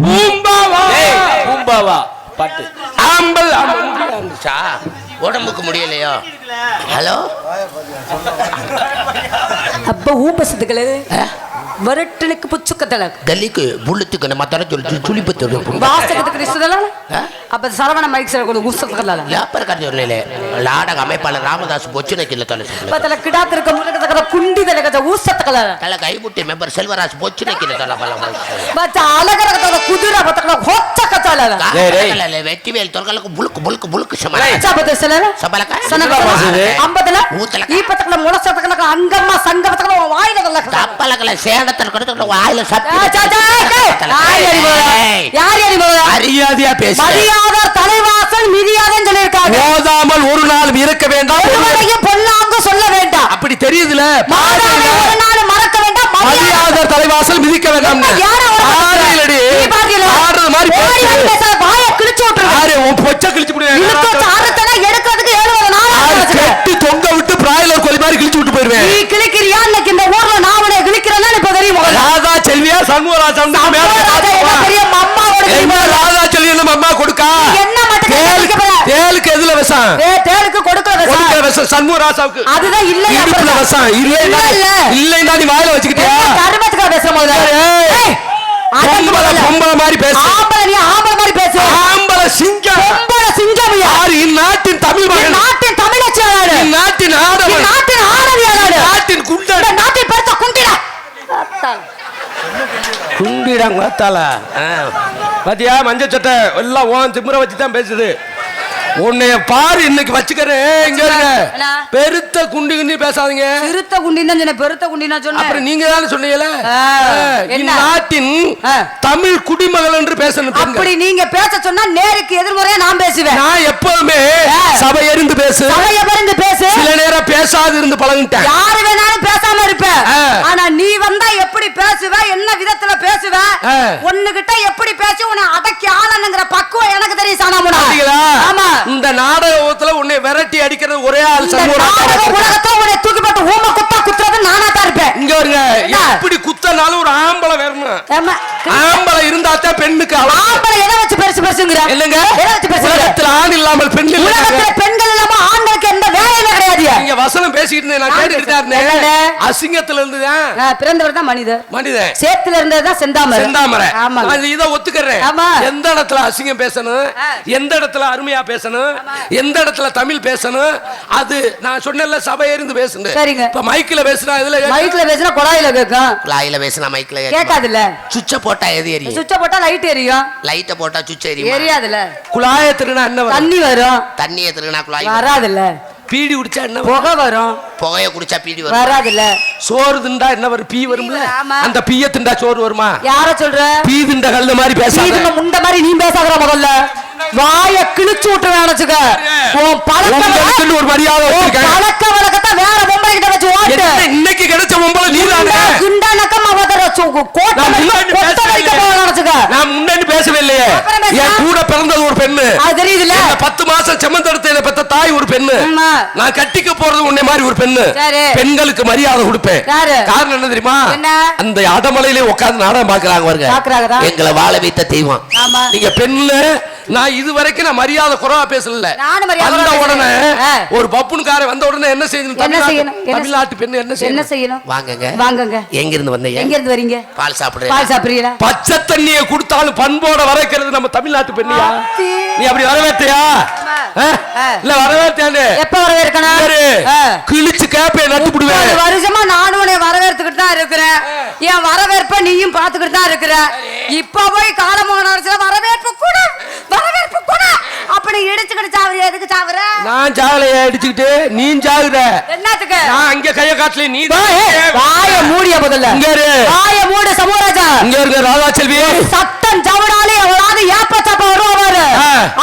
பூம்பாவா பாட்டு ஆம்பல் இருந்துச்சா உடம்புக்கு முடியலையோ? ஹலோ அப்ப ஊப்பசத்துக்களே வரட்டனுக்கு புச்சுக்கத்தல கல்லிக்கு புள்ளத்துக்கு நம்ம தர சொல்லி சுழிப்பத்து வாசகத்துக்கு ரிஷ்டதல அப்ப சரவண மைக் சர கொண்டு ஊசத்தக்கல லாப்பர் கார்டு சொல்லல நாடக அமைப்பாளர் ராமதாஸ் பொச்சுனக்கில்ல தல பத்தல கிடாத்திருக்க முருகதக்கற குண்டி தலக ஊசத்தக்கல தல கைமுட்டி மெம்பர் செல்வராஜ் பொச்சுனக்கில்ல தல பல பத்த அலகரகத குதிரை பத்தல ஹொச்சக்கத்தல டேய் வெட்டிவேல் தொர்கலக்கு புளுக்கு புளுக்கு புளுக்கு சமல சபத செலல சபலக்க சனக அம்பதல ஈ பத்தல முளசத்தக்கல அங்கம்மா சங்க பத்தல வாயில கல்ல தப்பலக்கல சேடத்தல கடத்த வாயில சப்பி யார் யார் அறியாதியா பேசு மரியாதை தலைவாசல் மிதியாதன்னு சொல்லிருக்காங்க. ஓதாமல் ஒரு நாள் இருக்க வேண்டாம், ஒருவரையும் பொல்லாங்கு சொல்ல வேண்டாம். அப்படி தெரியுதுல. மாதாவை ஒரு நாள் மறக்க வேண்டாம், மரியாதை தலைவாசல் மிதிக்க வேண்டாம். ஆறேலடி ஆடுறது மாதிரி பேசு, வாயை கிழிச்சு விட்டுரு. ஆறு உன் பொச்ச கிழிச்சு விடு. இழுத்து சாரத்தன எடுக்கிறதுக்கு 70 நாள் கட்டி தொங்க விட்டு பிராய்லர் கோழி மாதிரி கிழிச்சு விட்டு போயிடுவேன். நீ கிழிக்கிறியா? இன்னைக்கு இந்த ஊர்ல நான் உன்னை கிழிக்கிறேன்னா இப்ப தெரியும். ராதா செல்வியா சண்முகராஜா பெரிய அம்மாவோட ராதா செல்வி அம்மா கொடுக்கா என்ன மட்டும் தேலுக்கு எதுல விஷம்? தேலுக்கு கொடுக்கிற விஷம் சண்முகராஜாவுக்கு. அதுதான் இல்ல இடுப்புல விஷம் இல்லைன்னா இல்லைன்னா நீ வாயில வச்சுக்கிட்டியா? கருமத்துக்கு பேசுற போது பொம்பளை மாதிரி பேசு. ஆம்பளை மாதிரி பேசு. ஆம்பளை சிங்கம். பொம்பளை சிங்கம் யார்? இந்நாட்டின் தமிழ் மகன், நாட்டின் தமிழச்சி யாரு? இந்நாட்டின் ஆடவன், நாட்டின் ஆடவி யாரு? நாட்டின் குண்டன், நாட்டின் பெருத்த குண்டிடா. குண்டிடாங்க பார்த்தால பாத்தியா? மஞ்சள் சட்டை எல்லாம் ஓன் திமுறை வச்சு தான் பேசுது. உன்னைய பாரு இன்னைக்கு வச்சுக்கிறேன். இங்க இருங்க, பெருத்த குண்டி குண்டி பேசாதீங்க. பெருத்த குண்டின்னு சொன்ன, பெருத்த குண்டினா சொன்ன. அப்புறம் நீங்க தானே சொன்னீங்கல நாட்டின் தமிழ் குடிமகள் என்று பேசணும். அப்படி நீங்க பேச சொன்னா நேருக்கு எதிர்முறையா நான் பேசுவேன். நான் எப்பவுமே சபை எறிந்து பேசு, சபை எறிந்து பேசு. சில நேரம் பேசாது இருந்து பழகிட்டேன். யாரு வேணாலும் பேசாம இருப்பேன். ஆனா நீ வந்தா எப்படி பேசுவ, என்ன விதத்துல பேசுவ, ஒண்ணுகிட்ட எப்படி பேசி உன்னை அடக்கி ஆளணுங்கிற பக்குவம் எனக்கு தெரியும். சாணாமுடா. ஆமா, இந்த நாடகத்துல உன்னை விரட்டி அடிக்கிறது ஒரே ஆள் உலகத்தை உன்னை தூக்கி போட்டு ஊம குத்தா குத்துறது நானா தான் இருப்பேன். இங்க வருங்க, எப்படி குத்தனாலும் ஒரு ஆம்பளை வரணும். ஆம்பளை இருந்தா தான் பெண்ணுக்கு. ஆம்பளை எதை வச்சு பெருசு பெருசுங்கிற? இல்லங்க, எதை வச்சு பெருசு? உலகத்துல ஆண் இல்லாமல் பெண் இல்லை. உலகத்துல பெண்கள் இல்லாம ஆண்களுக்கு எந்த வேலையுமே கிடையாது. நீங்க வசனம் பேசிட்டு இருந்தேன், நான் கேட்டுக்கிட்டு தான் இருந்தேன். அசிங்கத்துல இருந்துதான் பிறந்தவர் தான் மனிதன். மனிதன் சேத்துல இருந்ததுதான் செந்தாமரை. செந்தாமரை. ஆமா, நான் இதை ஒத்துக்கிறேன். எந்த இடத்துல அசிங்கம் பேசணும், எந்த இடத்துல அருமையா பேசணும், எந்த இடத்துல தமிழ் பேசணும், அது நான் சொன்னேன்ல சபை எறிந்து பேசுங்க. இப்ப மைக்ல பேசினா இதுல மைக்ல பேசினா குழாயில கேட்கும், குழாயில பேசினா மைக்ல கேட்காதுல்ல. சுவிட்ச போட்டா எது எரியும்? சுவிட்ச போட்டா லைட் எரியும், லைட்ட போட்டா சுவிட்ச் எரியும். எரியாதுல்ல. குழாய திருனா என்ன? தண்ணி வரும். தண்ணியை திருனா குழாய் வராதுல்ல. பீடி குடிச்சா என்ன? புகை வரும். புகைய குடிச்சா பீடி வரும். வராதுல்ல. சோறு திண்டா என்ன வரும்? பீ வரும்ல. அந்த பீய திண்டா சோறு வருமா? யார சொல்ற? பீ திண்ட கல்ல மாதிரி பேசாத. முண்ட மாதிரி நீ பேசாதற முதல்ல. வாயை கிழிச்சு விட்டுறேன் நினைச்சுக்க. உன் பழக்கம் ஒரு மரியாதை வச்சிருக்கேன். பழக்க வழக்கத்தை வேற பொம்பளை கிட்ட வச்சு ஓட்டு. இன்னைக்கு கிடைச்ச பொம்பளை நீதானே. குண்டனக்கம் அவதர கோட்டை கொட்ட வைக்க போற நினைச்சுக்க. நான் முன்னாடி பேசவே இல்லையே. என் கூட பிறந்தது ஒரு பெண்ணு. அது தெரியுதுல. 10 மாசம் செமந்தெடுத்த பெத்த தாய் ஒரு பெண்ணு. நான் கட்டிக்க போறது உன்னை மாதிரி ஒரு பெண்ணு. பெண்களுக்கு மரியாதை கொடுப்பேன். காரணம் என்ன தெரியுமா? அந்த அடமலையிலே உட்கார்ந்து நாடகம் பாக்குறாங்க பாருங்க. எங்களை வாழ வைத்த தெய்வம். நீங்க பெண்ணு. நான் இது வரைக்கும் நான் மரியாதை குறைவா பேசல. வந்த உடனே ஒரு பப்புனுக்கார வந்த உடனே என்ன செய்யணும்? தமிழ்நாட்டு பெண்ணு என்ன செய்யணும்? வாங்கங்க வாங்கங்க. எங்க இருந்து வந்தீங்க? எங்க இருந்து வரீங்க? பால் சாப்பிடுறீங்க? பால் சாப்பிடுறீங்களா? பச்சை தண்ணியை கொடுத்தாலும் பண்போட வரக்கிறது நம்ம தமிழ்நாட்டு பெண்ணியா? நீ அப்படி வரவேற்றையா? இல்ல வரவேற்றானே. எப்ப வரவேற்கணும்? கிழிச்சு கேப்பைய நட்டு விடுவேன். ஒரு வருஷமா நானும் உன்னை வரவேற்றுக்கிட்டு தான் இருக்கிறேன். என் வரவேற்ப நீயும் பாத்துக்கிட்டு தான் இருக்கிற. இப்ப போய் காலமோகன் அரசுல வரவேற்பு கூட அப்படி இடிச்சுக்கிட்டு சாவற. எதுக்கு சாவற? நான் சாவலைய அடிச்சுக்கிட்டு நீ சாகுற. என்னத்துக்கு? நான் அங்க கைய காட்டல. நீ வாய மூடிய முதல்ல. இங்க இரு. வாய மூடு சமூகராஜா. இங்க இருக்க ராதா செல்வி. சட்டம் ஜவடாலே அவளாவது ஏப்ப சாப்ப வருவாரு.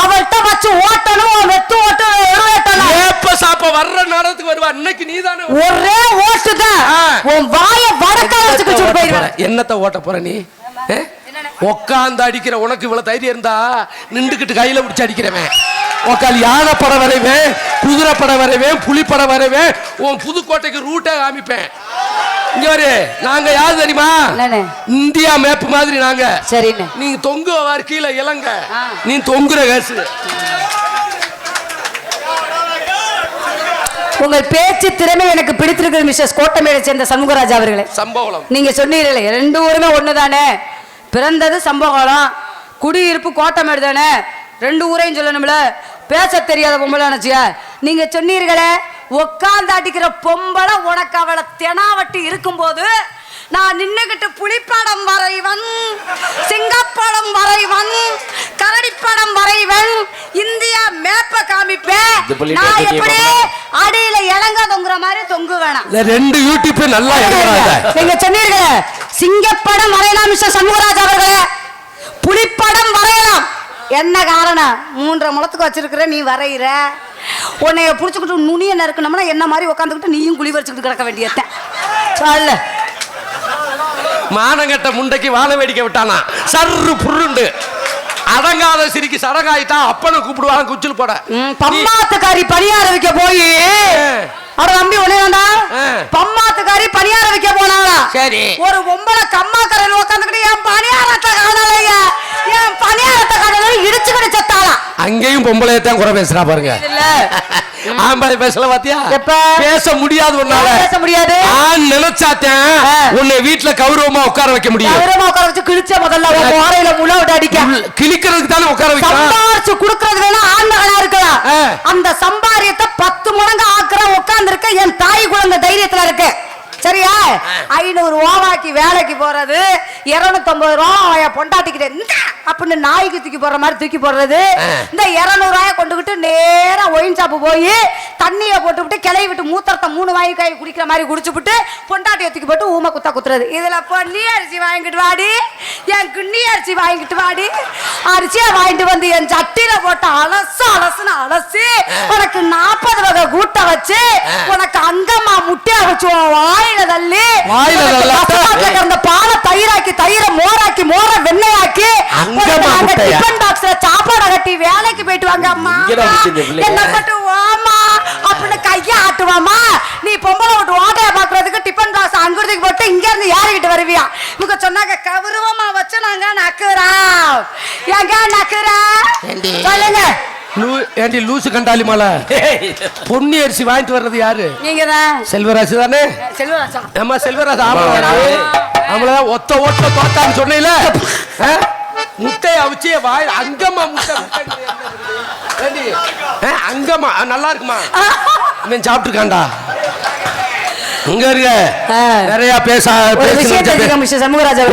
அவள்கிட்ட வச்சு ஓட்டணும். வெத்து ஓட்டு ஓட்டணும். ஏப்ப சாப்ப வர்ற நேரத்துக்கு வருவா. இன்னைக்கு நீதானே ஒரே ஓட்டு தான். உன் வாய வடக்க வச்சுக்கிட்டு சுட்டு போயிடுற. என்னத்த ஓட்ட போற நீ? உக்காந்து அடிக்கிற உனக்கு இவ்வளவு தைரியம் இருந்தா நின்றுகிட்டு கையில பிடிச்சு அடிக்கிறவன். உக்கால் யானை படம் வரைவேன், குதிரை படம் வரைவேன், புலி படம் வரைவேன். உன் புதுக்கோட்டைக்கு ரூட்டை காமிப்பேன். இங்க வரு, நாங்க யாரு தெரியுமா? என்னண்ணே? இந்தியா மேப் மாதிரி நாங்க. சரிண்ணே. நீங்க தொங்குவார் கீழே இளங்க, நீ தொங்குற கேசு. உங்கள் பேச்சு திறமை எனக்கு பிடித்திருக்கிறது மிஸ்டர் கோட்டமேடை சேர்ந்த சண்முகராஜ் அவர்களே. சம்பவம் நீங்க சொன்னீங்களே 2 ஊருமே ஒண்ணுதானே, பிறந்தது சம்பவம், குடியிருப்பு கோட்டமேடு தானே, 2 ஊரையும் சொல்லணும்ல. பேச தெரியாத பொம்பளை நினைச்சியா? நீங்க சொன்னீர்களே உட்காந்து அடிக்கிற பொம்பளை உனக்கு அவளை தெனாவட்டி இருக்கும்போது நான் நின்னுகிட்டு புலிப்படம் வரைவன், சிங்கப்படம் வரைவன், கரடிப்படம் வரைவன், இந்தியா மேப்ப காமிப்பேன். நான் எப்படி அடியில இளங்க தொங்குற மாதிரி தொங்கு வேணாம். 2 யூடியூப் நல்லா எடுக்கிறாங்க. நீங்க சொன்னீர்களே சிங்கப்படம் வரையலாம் மிஸ்டர் சண்முகராஜ் அவர்களே, புலிப்படம் வரையலாம். என்ன காரணம்? 3.5 முழத்துக்கு வச்சிருக்கிற நீ வரைகிற, உன்னைய புடிச்சுக்கிட்டு நுனிய நறுக்கணும்னா என்ன மாதிரி உட்காந்துக்கிட்டு நீயும் குழி வச்சுக்கிட்டு கிடக்க வேண்டியத சொல்ல. மானங்கட்ட முண்டைக்கு வாழ வேடிக்கை விட்டானா சர்ரு புருண்டு அடங்காத சிரிக்கு சடங்காயிட்டா அப்பனை கூப்பிடுவாங்க குச்சில் போட. பம்மாத்துக்காரி பணியார வைக்க போய் அட தம்பி ஒண்ணேடா, பம்மாத்துக்காரி பணியார வைக்க போனாங்களா? சரி. ஒரு பொம்பளை கம்மாக்கரையில் உட்காந்துக்கிட்டு என் பணியாரத்தை காணலையா, என் பணியாரத்தை காணல இடிச்சுக்கிட்டு செத்தாளா? அங்கேயும் பொம்பளையத்தான் குறை பேசுறா பாருங்க. ஆம்பளை பேசல பாத்தியா? பேச முடியாது, ஒன்னால பேச முடியாது. நினைச்சாத்தேன் உன்னை வீட்டுல கௌரவமா உட்கார வைக்க முடியும். கௌரவமா உட்கார வச்சு கிழிச்ச முதல்ல ஓரையில முள்ள விட்டு அடிக்க கிழிக்கிறதுக்கு தானே உட்கார வைக்கலாம். சம்பாரிச்சு குடுக்கறது வேணா ஆண்மகனா இருக்கலாம். அந்த சம்பாரியத்தை 10 மடங்கு ஆக்குற உட்கார்ந்து இருக்க என் தாய் குழந்தை தைரியத்துல இருக்கு. சரியா? 500 ரூபாய்க்கு வேலைக்கு போறது, 250 ரூபாய் பொண்டாட்டிக்கிட்டு அப்படின்னு நாய்க்கு தூக்கி போடுற மாதிரி தூக்கி போடுறது. இந்த 200 ரூபாய் கொண்டுகிட்டு நேரா ஒயின் ஷாப்பு போய் தண்ணியை போட்டுவிட்டு கிளை விட்டு மூத்திரத்தை 3 வாய்க்காய் குடிக்கிற மாதிரி குடிச்சுப்புட்டு பொண்டாட்டியை தூக்கி போட்டு ஊமை குத்துறது. இதுல பொன்னி அரிசி வாங்கிட்டு வாடி, என் கிண்ணி அரிசி வாங்கிட்டு வாடி, அரிசியை வாங்கிட்டு வந்து என் சட்டியில போட்டு அலசுன்னு அலசி உனக்கு 40 வகை கூட்ட வச்சு உனக்கு அங்கம்மா முட்டையை வச்சு வாயில தள்ளி அந்த பாலை தயிராக்கி தயிரை மோராக்கி மோர வெண்ணையாக்கி டிஃபன் பாக்ஸ்ல சாப்பாடு கட்டி வேலைக்கு போயிட்டு வாங்க அம்மா, என்ன பட்டு வாமா அப்படின்னு கைய ஆட்டுவாமா. நீ பொம்பளை விட்டு ஓட்டைய பாக்குறதுக்கு டிஃபன் பாக்ஸ் அங்குறதுக்கு போட்டு இங்க இருந்து யாருக்கிட்டு வருவியா? இவங்க சொன்னாங்க கௌரவமா வச்சு நாங்க நக்குறோம். எங்க நக்குறா சொல்லுங்க. ஏண்டி லூசு கண்டாலி மாலை பொன்னி அரிசி வாங்கிட்டு வர்றது யாரு? நீங்க தான். செல்வராஜ் தானே? செல்வராஜா? ஆமா செல்வராஜ். நம்மள ஒத்த ஓட்ட தோத்தான்னு சொன்னீல, முட்டையை அவிச்சு வாய் அங்கம்மா முட்டை அங்கம்மா நல்லா இருக்குமா? இவன் சாப்பிட்டுருக்காண்டா. இங்க இருக்க நிறைய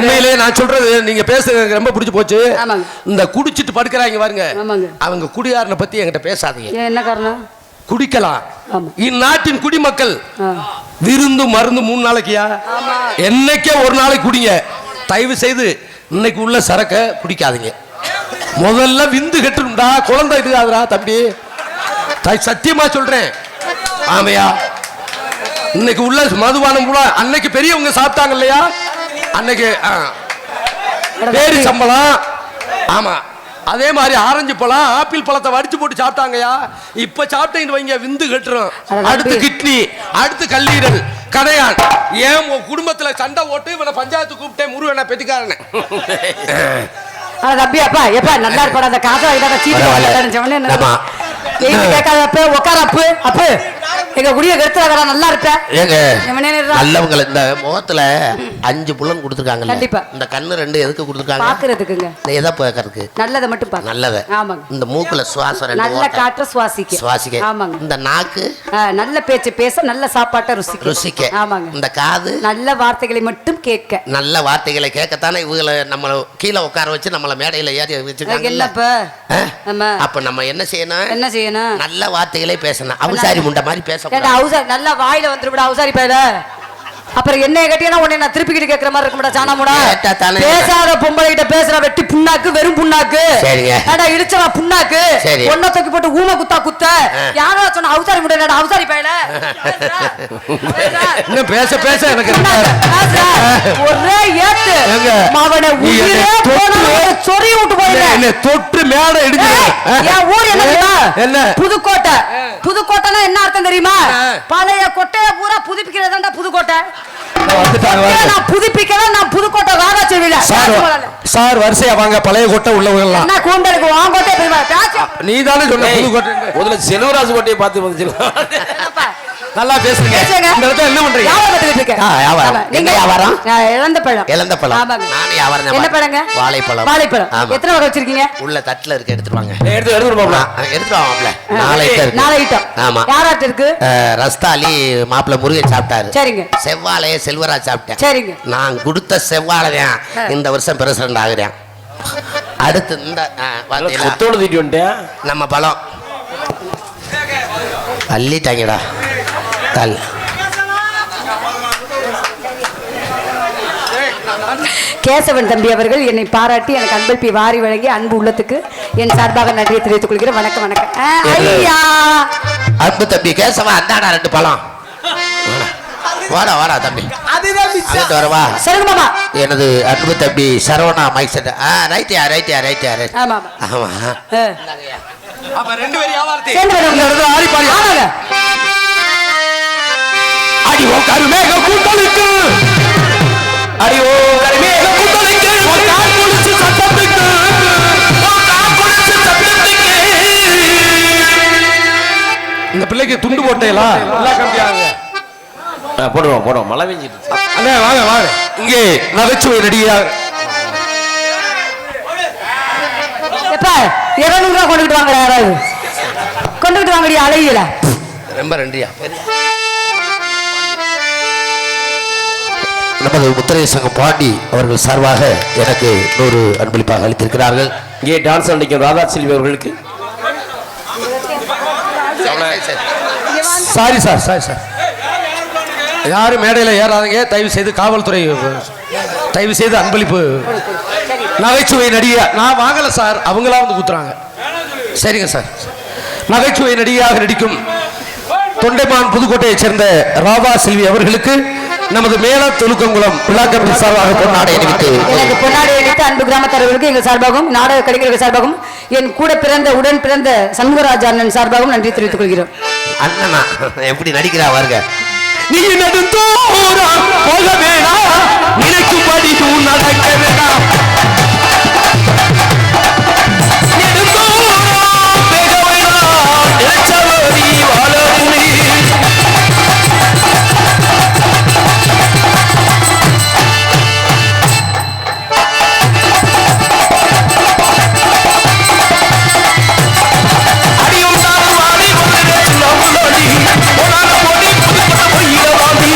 உண்மையிலே நான் சொல்றது நீங்க பேசுறது ரொம்ப பிடிச்சு போச்சு. இந்த குடிச்சிட்டு படுக்கிறாங்க பாருங்க, அவங்க குடியாரனை பத்தி என்கிட்ட பேசாதீங்க. என்ன காரணம்? குடிக்கலாம். இந்நாட்டின் குடிமக்கள் விருந்து மருந்து 3 நாளைக்கியா, என்னைக்கே ஒரு நாளைக்கு குடிங்க. தயவு செய்து இன்னைக்கு உள்ள சரக்க குடிக்காதீங்க. முதல்ல விந்து கட்டுண்டா, குழந்தை இருக்காதுடா தம்பி, சத்தியமா சொல்றேன். ஆமையா, இன்னைக்கு உள்ள மதுபானம் கூட அன்னைக்கு பெரியவங்க சாப்பிட்டாங்க இல்லையா, அன்னைக்கு பேரி சம்பளம். ஆமா, அதே மாதிரி ஆரஞ்சு பழம் ஆப்பிள் பழத்தை வடிச்சு போட்டு சாப்பிட்டாங்கயா. இப்ப சாப்பிட்டீங்க வைங்க விந்து கட்டுறோம், அடுத்து கிட்னி, அடுத்து கல்லீரல், கடையான். ஏன் குடும்பத்துல சண்டை ஓட்டு இவனை பஞ்சாயத்து கூப்பிட்டேன் முருகனை பெட்டிக்காரன. தம்பி அப்பா எப்ப நல்லா இருப்பா அந்த காசை கேட்காத உட்காரப்பு அப்பு எங்க குடிய கருத்துல நல்லா இருப்ப. நல்லவங்க இந்த முகத்துல 5 புலன் கொடுத்துருக்காங்க. கண்டிப்பா. இந்த கண்ணு 2 எதுக்கு கொடுத்துருக்காங்க? பாக்குறதுக்குங்க. எதை பாக்குறதுக்கு? நல்லதை மட்டும் பாக்க. நல்லதை. ஆமாங்க. இந்த மூக்குல சுவாசம் 2 நல்ல காற்று சுவாசிக்க. ஆமாங்க. இந்த நாக்கு நல்ல பேச்சு பேச, நல்ல சாப்பாட்டை ருசிக்க. ஆமாங்க. இந்த காது நல்ல வார்த்தைகளை மட்டும் கேட்க. நல்ல வார்த்தைகளை கேட்கத்தானே இவங்களை நம்ம கீழே உட்கார வச்சு நம்மள மேடையில ஏறி வச்சிருக்காங்க. அப்ப நம்ம என்ன செய்யணும்? நல்ல வார்த்தைகளே பேசணும். அவசாரி முண்டை மாதிரி பேச. நல்ல வாயில வந்துருவிட அவசாரி பையல. அப்புறம் என்ன கட்டியா உடனே நான் திருப்பிக்கிட்டு கேட்கிற மாதிரி இருக்கும்டா சாணாமுடா. பேசாத பொம்பளை கிட்ட பேசுற வெட்டி புண்ணாக்கு, வெறும் புண்ணாக்கு, இடிச்சவா புண்ணாக்கு, ஒன்ன தூக்கி போட்டு ஊமை குத்த யாரோ சொன்ன அவசாரி முடா அவசாரி பையல. பேச பேச எனக்கு ஒரே ஏத்து அவனை சொறி விட்டு போயிடுறேன். என்னை தொட்டு மேடை இடிச்சு என் ஊர் என்ன தெரியுமா? என்ன? புதுக்கோட்டை. புதுக்கோட்டைனா என்ன அர்த்தம் தெரியுமா? பழைய கொட்டைய பூரா புதுப்பிக்கிறதாண்டா புதுக்கோட்டை. நான் புதுப்பிக்கிறேன், நான் புதுக்கோட்டை ராதாச்சேரியில. சார் வரிசையா வாங்க, பழைய கோட்டை உள்ளவங்க என்ன கூண்டலுக்கு வாங்கோட்டை நீ தானே சொன்ன புதுக்கோட்டை. முதல்ல செல்வராஜ் கோட்டையை பார்த்து வந்துச்சு. நல்லா பேசுங்க. இந்த இடத்துல என்ன பண்றீங்க? நீங்க வியாபாரம்? இழந்த பழம். இழந்த பழம். நான் வியாபாரம். என்ன பழங்க? வாழைப்பழம். வாழைப்பழம். எத்தனை வகை வச்சிருக்கீங்க? உள்ள தட்டுல இருக்கு, எடுத்துட்டு வாங்க. எடுத்துட்டு வாங்க. எடுத்துட்டு வாங்க. 4 ஐட்டம். ஆமா. யாராட்ட இருக்கு? ரஸ்தாலி மாப்பிள்ள முருகன் சாப்பிட்டாரு. சரிங்க. செவ்வாழைய செல்வராஜ் சாப்பிட்டேன். சரிங்க. நான் கொடுத்த செவ்வாழை இந்த வருஷம் பிரசிடண்ட் ஆகுறேன். அடுத்து இந்த நம்ம பழம் அள்ளிட்டாங்கடா. கேசவன் தம்பி அவர்கள் என்னை பாராட்டி எனக்கு அன்பளிப்பை வாரி வழங்கி அன்பு உள்ளத்துக்கு என் சார்பாக நன்றியை தெரிவித்துக் கொள்கிறேன். வணக்கம் வணக்கம். ஐயா அன்பு தம்பி கேசவா, அந்தாடா 2 பழம். வாடா வாடா தம்பி. வரவா சொல்லுங்க மாமா. எனது அன்பு தம்பி சரவணா மைக் செட். ரைட்டியா ரைட்டியா ரைட்டியா ரைட். ஆமா ஆமா. அப்ப 2 பேரும் வியாபாரத்தை சேர்ந்து வரணும். ஆடி பாடி. ஆமாங்க. அடி ஓ கருமேக கூட்டலுக்கு, அடி ஓ கருமேக கூட்டலுக்கு, ஓ கால் குளிச்சு சத்தத்துக்கு, ஓ கால் குளிச்சு சத்தத்துக்கு. இந்த பிள்ளைக்கு துண்டு போட்டேலா நல்லா கம்பியாங்க. போடுவோம் மழை பெஞ்சிட்டு. அண்ணே வாங்க வாங்க. இங்கே நகைச்சுவை ரெடியா. எப்ப 200 ரூபா கொண்டுட்டு வாங்க. யாராவது கொண்டுட்டு வாங்கடி. அழகியல ரொம்ப நன்றியா. நமது முத்திரை சங்கம் பாண்டி அவர்கள் சார்பாக எனக்கு 100 அன்பளிப்பாக அளித்திருக்கிறார்கள். இங்கே டான்ஸ் அடிக்கும் ராதா செல்வி அவர்களுக்கு. Sorry sir, sorry sir. யாரும் மேடையில் ஏறாதீங்க தயவு செய்து. காவல்துறை தயவு செய்து அன்பளிப்பு. நகைச்சுவை நடிகை நான் வாங்கல சார், அவங்களா வந்து குத்துறாங்க. சரிங்க சார். நகைச்சுவை நடிகையாக நடிக்கும் தொண்டைமான் புதுக்கோட்டையைச் சேர்ந்த ராதா செல்வி அவர்களுக்கு நமது மேல தொழுக்கங்குளம் விழாக்கமிட்டி சார்பாக பொன்னாடை அணிவித்து எனக்கு பொன்னாடை அணிவித்து அன்பு கிராமத்தவர்களுக்கு எங்கள் சார்பாகவும் நாடக கலைஞர்கள் சார்பாகவும் என் கூட பிறந்த உடன் பிறந்த சண்முகராஜ் அண்ணன் சார்பாகவும் நன்றி தெரிவித்துக் கொள்கிறோம். அண்ணனா எப்படி நடிக்கிறா பாருங்க. நீ நெடுந்தோறும் போக வேணாம், நினைக்கும்படி நீ நடக்க வேணாம். நெடுந்தோறும் போக வேணாம், நினைச்சபடி வாழணும் நீ. அடியும் தானும் வாடி கொண்டு சொல்லி போனாங்க போடி புதுப்பட்ட பொய்யில வாடி.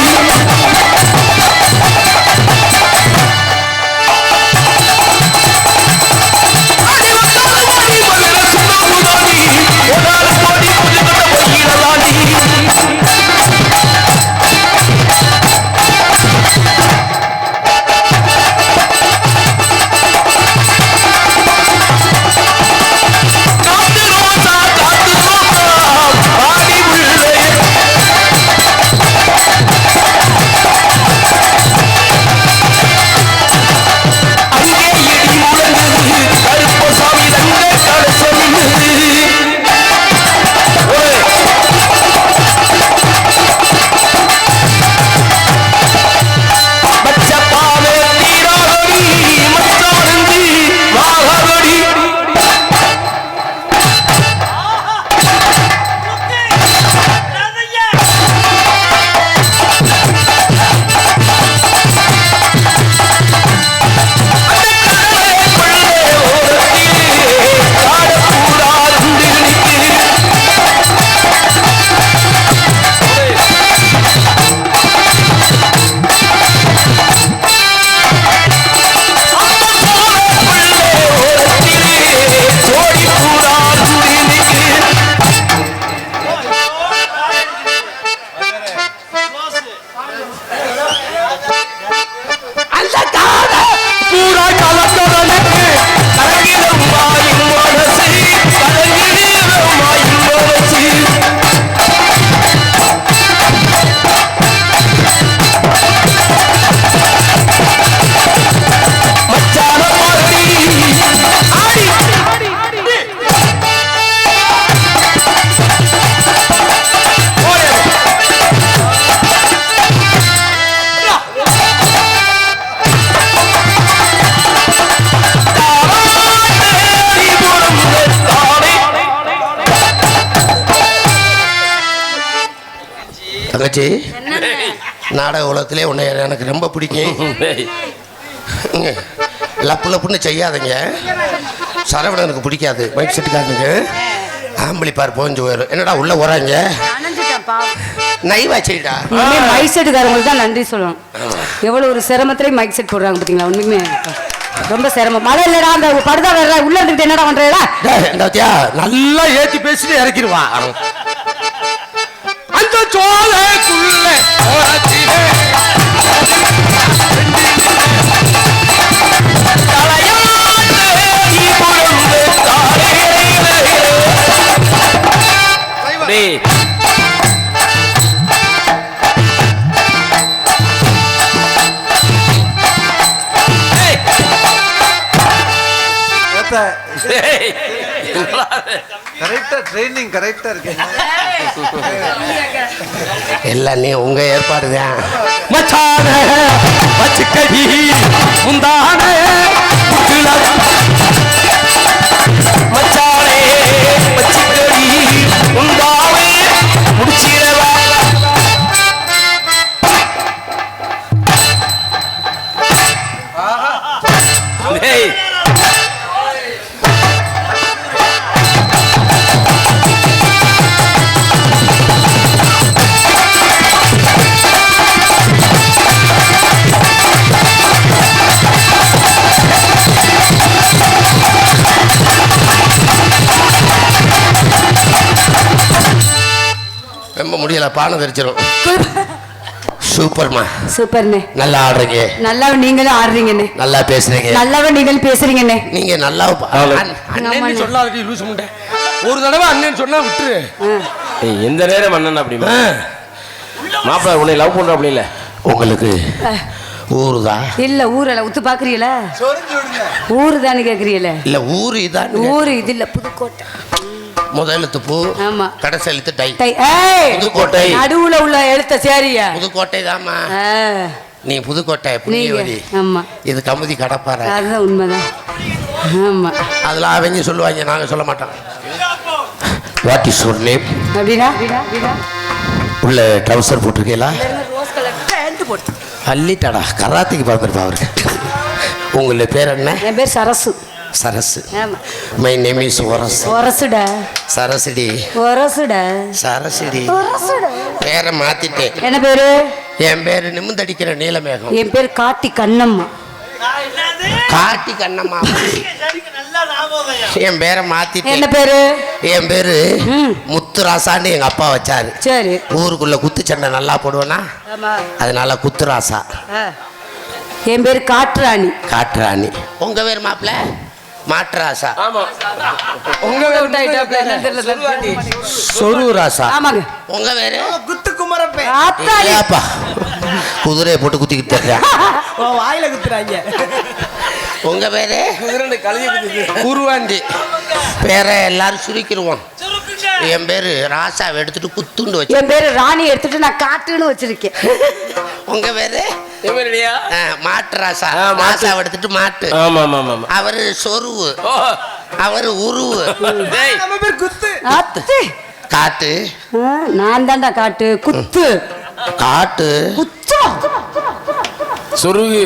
தங்கச்சி, நாடக உலகத்திலே உன்னை எனக்கு ரொம்ப பிடிக்கும். லப்பு லப்புன்னு செய்யாதீங்க. சரவணனுக்கு பிடிக்காது, மைக் செட்டுக்காரனுக்கு. ஆம்பளிப்பார் போஞ்சு போயிடும். என்னடா உள்ள வராங்க நைவா செய்டா. மைக் செட்டுக்காரங்களுக்கு தான் நன்றி சொல்லணும். எவ்வளவு ஒரு சிரமத்திலேயே மைக் செட் போடுறாங்க பார்த்தீங்களா. உண்மையுமே ரொம்ப சிரமம். மழை இல்லடா, அந்த படுதா வேற உள்ள இருந்துட்டு என்னடா பண்றா. நல்லா ஏத்தி பேசிட்டு இறக்கிடுவா. அந்த சோலைக்குள்ள எல்லாம் நீ உங்க ஏற்பாடுதான். மச்சான வச்சுக்கடி முந்தான மச்சானே வச்சுக்கடி முந்தாவே முடிச்சிடவா. ரொம்ப முடியல, பானை தெரிச்சிடும். சூப்பர்மா, சூப்பர்ண்ணே. நல்லா ஆடுறீங்க. நல்லா நீங்களும் ஆடுறீங்கண்ணே. நல்லா பேசுறீங்க. நல்லாவே நீங்கள் பேசுறீங்கண்ணே. நீங்க நல்லா அண்ணன் சொல்லாதடி லூசு முண்டை. ஒரு தடவை அண்ணன் சொன்னா விட்டுரு. எந்த நேரம் அண்ணன் அப்படிமா மாப்பிள்ள உன்னை லவ் பண்ற அப்படி இல்ல. உங்களுக்கு ஊருதா இல்ல ஊரல உத்து பாக்குறீல. ஊரு தானே கேக்குறீல. இல்ல ஊரு இதான். ஊரு இது இல்ல, புதுக்கோட்டை. முதல் எழுத்து பூ, ஆமா. கடைசி எழுத்து டை. புதுக்கோட்டை. நடுவுல உள்ள எழுத்த சேரியா. புதுக்கோட்டை தாமா. நீ புதுக்கோட்டை புண்ணியவதி. ஆமா. இது கமுதி கடப்பாறை. அதுதான் உண்மைதான். ஆமா. அதெல்லாம் அவங்க சொல்லுவாங்க, நாங்க சொல்ல மாட்டோம். What is your name? அப்படினா உள்ள ட்ரவுசர் போட்டிருக்கீங்களா? ரோஸ் கலர் பேண்ட் போட்டு அள்ளிட்டாடா, கராத்திக்கு பார்த்துருப்பா அவருக்கு. உங்களுடைய பேர் என்ன? என் பேர் சரசு. சரசு. ஆமா. My name is Orasu. ஒரசுடா. சரசுடி. ஒரசுடா. சரசுடி. ஒரசுடா. பேரை மாத்திட்டேன். என்ன பேரு? என் பேரு நிமிந்தடிக்கிற நீலமேகம். என் பேர் காட்டி கண்ணம்மா. காட்டி கண்ணம்மா. என் பேரை மாத்திட்டேன். என்ன பேரு? என் பேரு முத்துராசான்னு எங்க அப்பா வச்சாரு. சரி. ஊருக்குள்ள குத்து சண்டை நல்லா போடுவேனா, அதனால குத்துராசா. என் பேர் காட்டுராணி. காட்டுராணி. உங்க பேர் மாப்பிள்ள? மாட்டுராசா. உங்க சொருராசா. ஆமாங்க. உங்க பேரு? குத்து குமரப்பே. அப்பா குதிரையை போட்டு குத்திக்கிட்டு வாயில குத்துறாங்க. உங்க பேரு? குருவாண்டி. பேரை எல்லாரும் சுருக்கிடுவோம். என் பேரு ராசாவை எடுத்துட்டு குத்துண்டு வச்சு. என் பேரு ராணி எடுத்துட்டு நான் காட்டுன்னு வச்சிருக்கேன். உங்க பேரு? மாட்டு ராசா. ராசாவை எடுத்துட்டு மாட்டு. அவரு சொருவு, அவரு உருவு. குத்து காட்டு. நான் தான்டா காட்டு. குத்து காட்டு. குத்து சொருகு.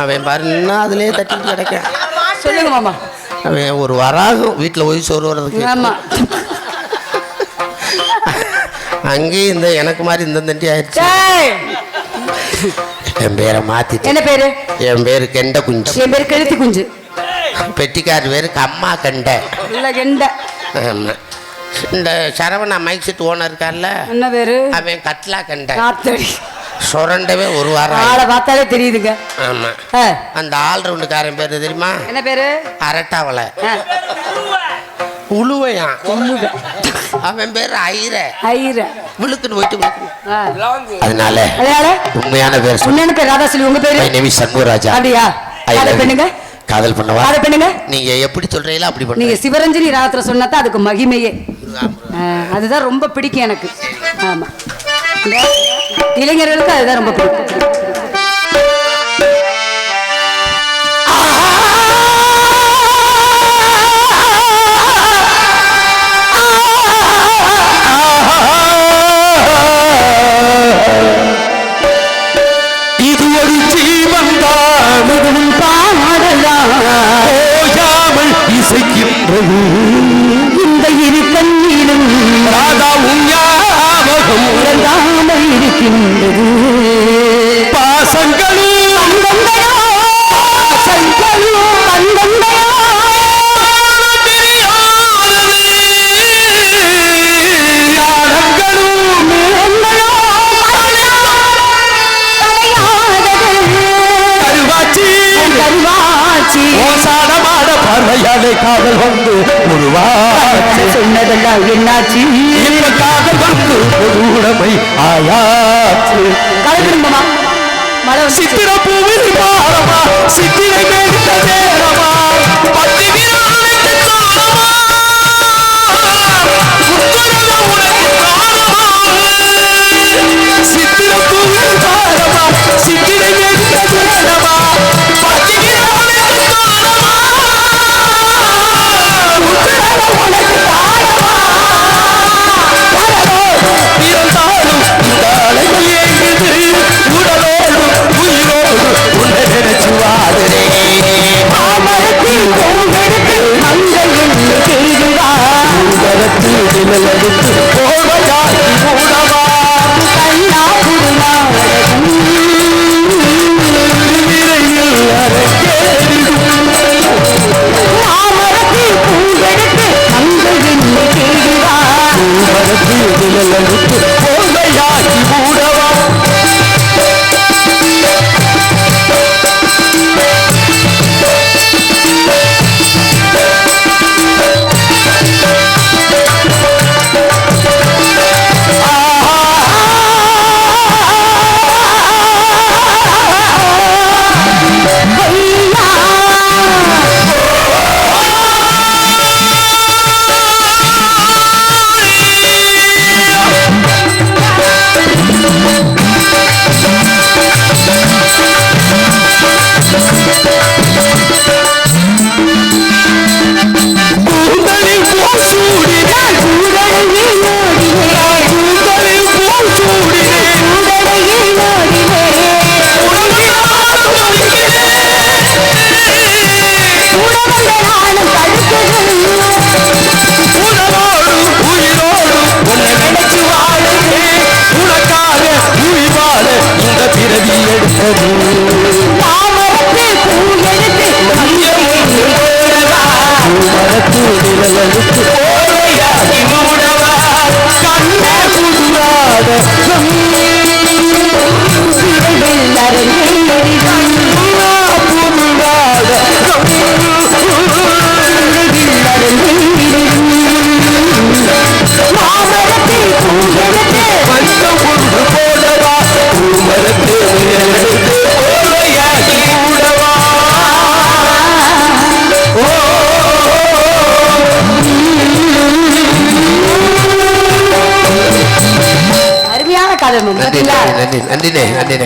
அவன் பாருன்னா அதுலயே தட்டிட்டு கிடைக்க. சொல்லுங்க மாமா. அவன் ஒரு வராகும் வீட்டுல போய் சோறு வர்றதுக்கு. ஆமா. அங்கேயும் இந்த எனக்கு மாதிரி இந்த தண்டி ஆயிடுச்சு. என் பேரை மாத்திட்டு. என்ன பேரு? என் பேரு கெண்ட குஞ்சு. என் பேரு கெளுத்தி குஞ்சு. பெட்டிக்கார் பேருக்கு அம்மா கண்ட. இல்ல கெண்ட. ஆமா. இந்த சரவணா மைக் செட் ஓனர் இருக்கார்ல, என்ன பேரு? அவன் கட்லா கண்ட. காத்தடி சுரண்டவே ஒரு வாரம். ஆளை பார்த்தாலே தெரியுதுங்க. ஆமா. அந்த ஆல்ரவுண்டுக்காரன் பேரு தெரியுமா? என்ன பேரு? அரட்டாவளை. உழுவையா? அவன் பேரு ஐர. ஐர விழுக்குன்னு போயிட்டு. அதனால உண்மையான பேர். உண்மையான பேர் ராதாசிலி. உங்க பேரு? நேமி சண்முகராஜா. அப்படியா? காதல் பண்ணுங்க. காதல் பண்ணவா? காதல் பண்ணுங்க. நீங்க எப்படி சொல்றீங்களோ அப்படி பண்ணுங்க. நீங்க சிவரஞ்சனி ராகத்துல சொன்னாதான் அதுக்கு மகிமையே. அதுதான் ரொம்ப பிடிக்கும் எனக்கு. ஆமா, இளைஞர்களுக்கு அதுதான் ரொம்ப பிடிக்கும். இருக்கின்றது இந்த இரு கண்ணிலும் ராதா உஞ்ஞாபகம் உறங்காமல் இருக்கின்றது பாசங்களும் பார்வையாலே காதல் வந்து சொன்னதெல்லாம் என்னாச்சு இந்த காதல் வந்து பொது உடைமை ஆயாச்சு சித்திர பூவில் பாரமா சித்திரை மேடித்த நேரமா பத்தி வீரனுக்கு தாரமா உத்தரவு உனக்கு தாரமா சித்திர பூவில் பாரமா சித்திரை மேடித்த நேரமா பத்தி வீரனுக்கு தாரமா உத்தரவு உனக்கு தாரமா இருந்தாலும் இந்த அலைகள் ஏங்குது உடலோடு உயிரோடு உன்னை நினைச்சு வாடுறேன் மாமரத்தில் பொங்கெடுத்து மங்கையில் செய்துவா உதரத்தில் நிழலெடுத்து போவையாக்கி மூடவா கண்ணா புதுநாடகம் விரைவில் அரங்கேறிடும் மாமரத்தில் பொங்கெடுத்து மங்கையில் செய்துவா உதரத்தில் நிழலெடுத்து போவையாக்கி மூடவா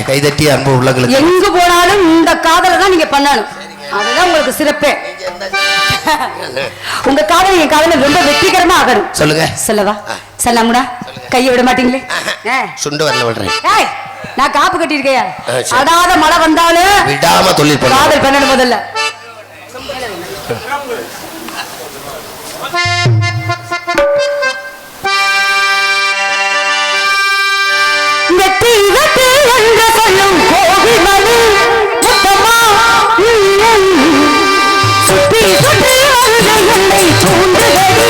கைதட்டி அன்பு உள்ளங்களுக்கு எங்க போனாலும் இந்த காதலை தான் நீங்க பண்ணணும். அதுதான் உங்களுக்கு சிறப்பே. உங்க காதல் என் காதல ரொம்ப வெற்றிகரமா ஆகணும். சொல்லுங்க. சொல்லவா? சொல்லாமுடா. கையை விட மாட்டீங்களே. சுண்டு வரல விடுறேன். நான் காப்பு கட்டி இருக்கையா? அடாத மழை வந்தாலும் விடாம தொழில் பண்ண காதல் பண்ணணும் முதல்ல. வெற்றி வெற்றி என்று சொல்லும் கோவிமணி முத்தமா சுற்றி சுற்றி வந்து என்னை தூண்டுகடி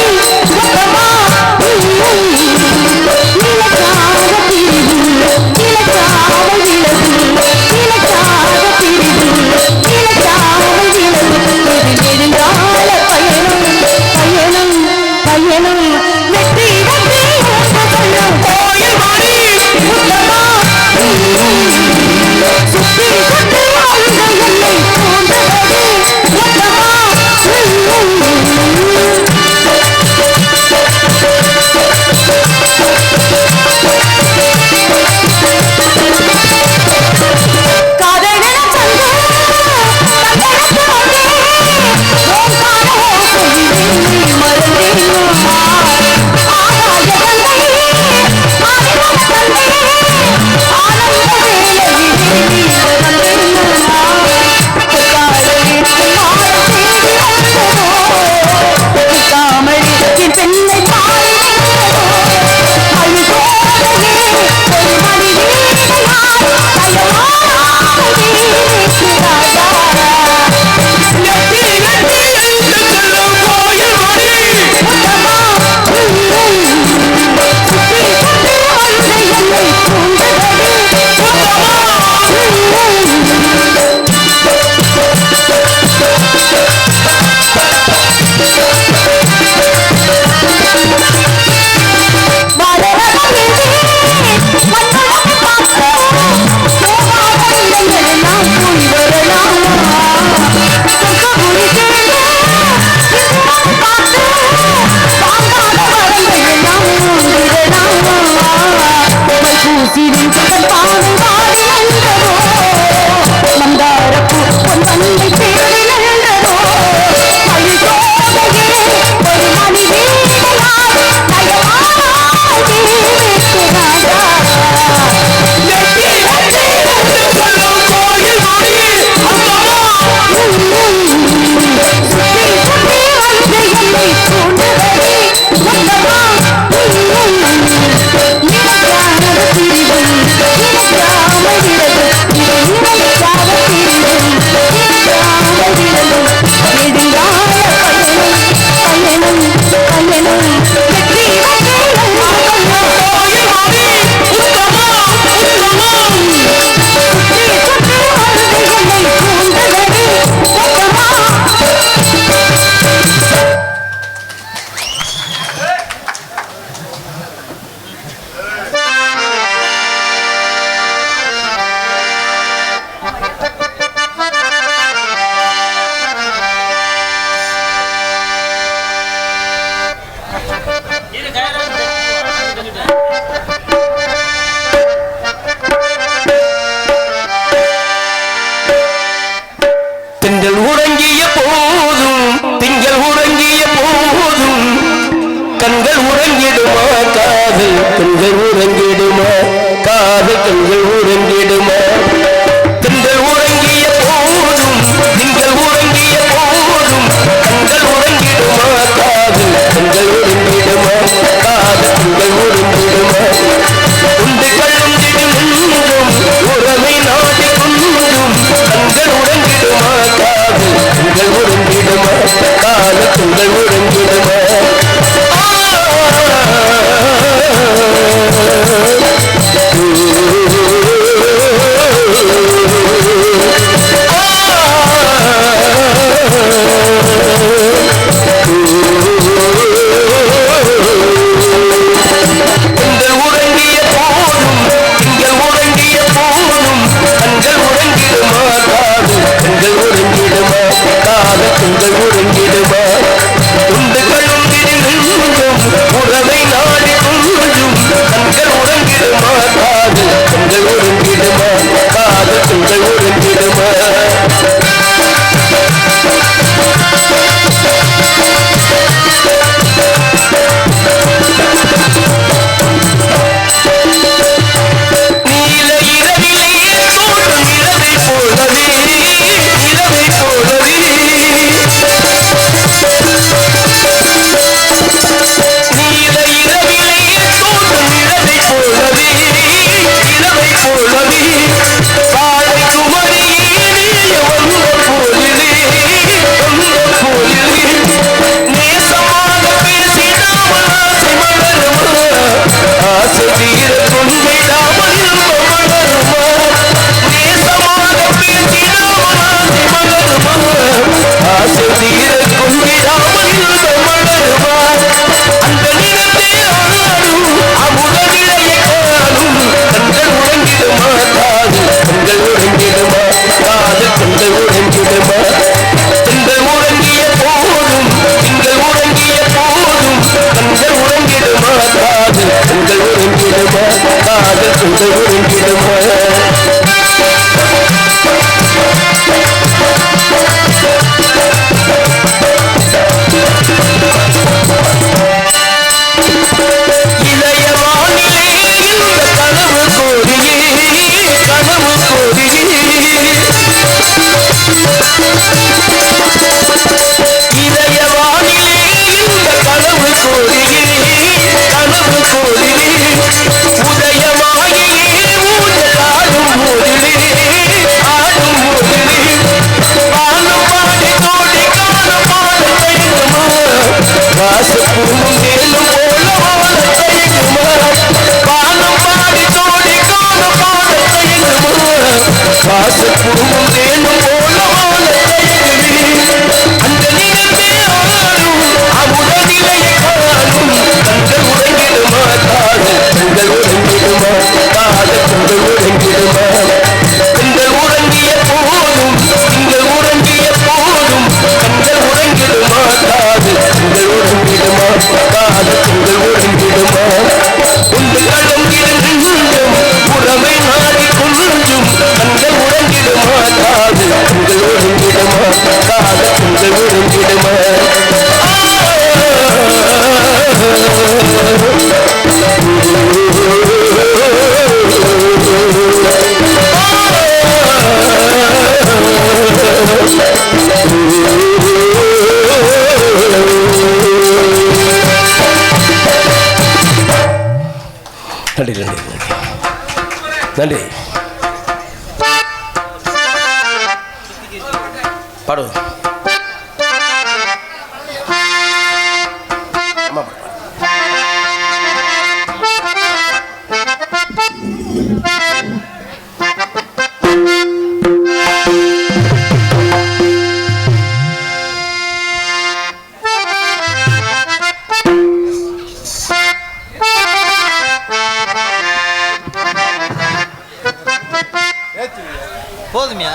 முத்தமா இலக்காக பிரிவு இலக்காக விலகு இலக்காக பிரிவு இலக்காக விலகு நெடுங்கால பயணம் பயணம் கண்கள் உறங்கிடுமா காதல் கண்கள் உறங்கிடுமா கண்கள் உறங்கிய போதும் நீங்கள் உறங்கிய போதும் கண்கள் உறங்கிடுமா காதல் கண்கள் உறங்கிடுமா காதல் கண்கள் உறங்கிடுமா உண்டு கழுந்திடும் உறவை நாடி கொண்டும் கண்கள் உறங்கிடுமா காதல் கண்கள் உறங்கிடுமா காதல் கண்கள் உறங்கிடுமா நன்றி நன்றி நன்றி பாடு போதுமியா